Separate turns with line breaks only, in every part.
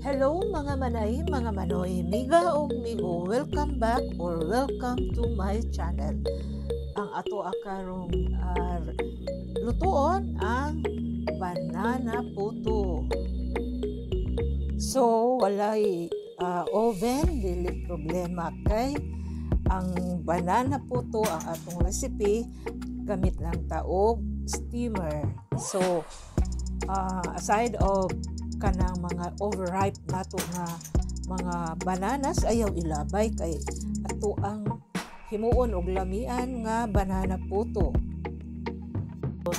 Hello mga manay, mga manoy, miga o migo, welcome back or welcome to my channel. Ang ato akarong lutuon ang banana puto. So walay oven, dili problema kay ang banana puto, ang atong recipe gamit lang taog steamer. So aside of kanang mga overripe nato nga mga bananas, ayaw ilabay kay ato ang himuon og lamian nga banana puto. So,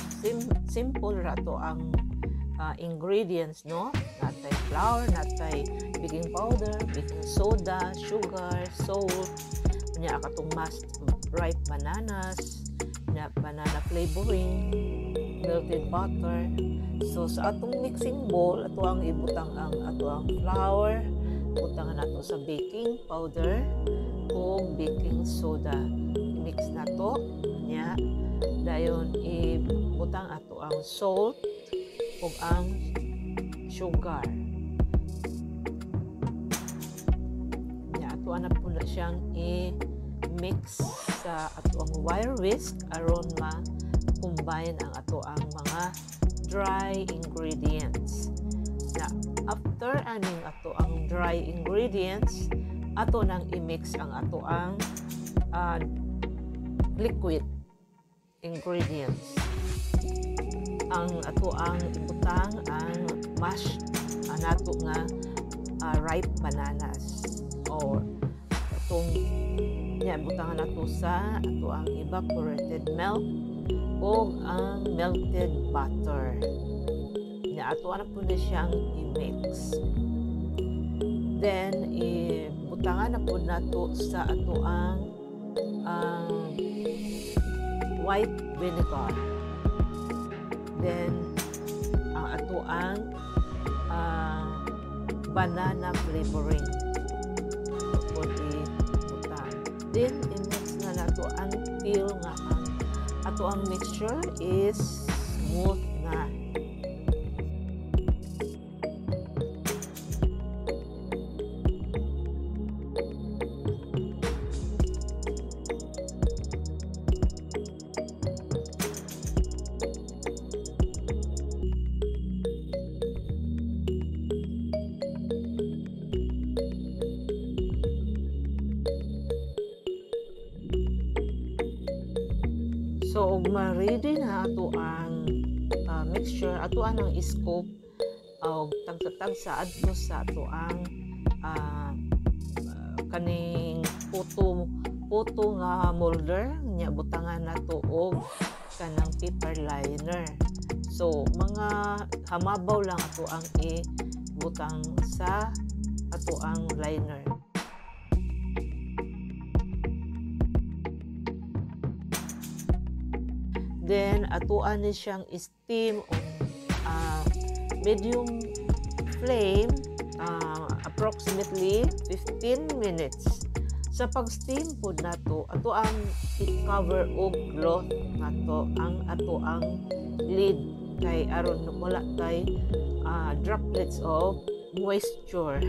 simple ra to ang ingredients, no? Natay flour, natay baking powder, baking soda, sugar, salt, nya katong mashed ripe bananas, nya banana flavoring, melted butter. So sa atong mixing bowl, ato ang ibutang ang ato ang flour, butangan nato sa baking powder o baking soda. I-mix nato nya, dayon ibutang ato ang salt ug ang sugar. Nya ato na po na siyang i-mix sa ato ang wire whisk aron ma-combine ang ato ang mga dry ingredients. Na after aning ato ang dry ingredients, ato nang i-mix ang ato ang liquid ingredients. Ang ato ang ibutang ang mashed nato nga ripe bananas or atong butangan nato sa ato ang evaporated milk o ang melted butter. Na ato na po na siyang i-mix. Then, ibutangan na po nato sa ato ang white vinegar. Then, ang ato ang banana flavoring. Ito ibutang. Then, i-mix na nato until nga ato ang mixture is smooth na. So, ma-ready na ato ang mixture, ato ang scoop o tagsa-tagsa adto sa ato ang kaning puto nga molder, nya butangan nato og kanang paper liner. So, mga hamabaw lang ato ang ibutang sa ato ang liner. Then, atuan ni siyang steam on medium flame approximately 15 minutes. Sa pag-steam po nato, ato ang i-cover og cloth nato ang ato ang lid kay aron wala tay droplets of moisture.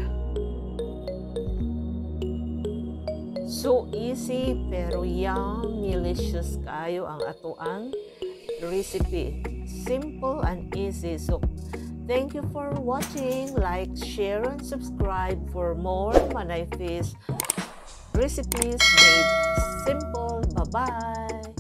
So easy pero yum, delicious kayo ang ato ang recipe. Simple and easy. So thank you for watching. Like, share, and subscribe for more Manay Fish recipes made simple. Bye-bye!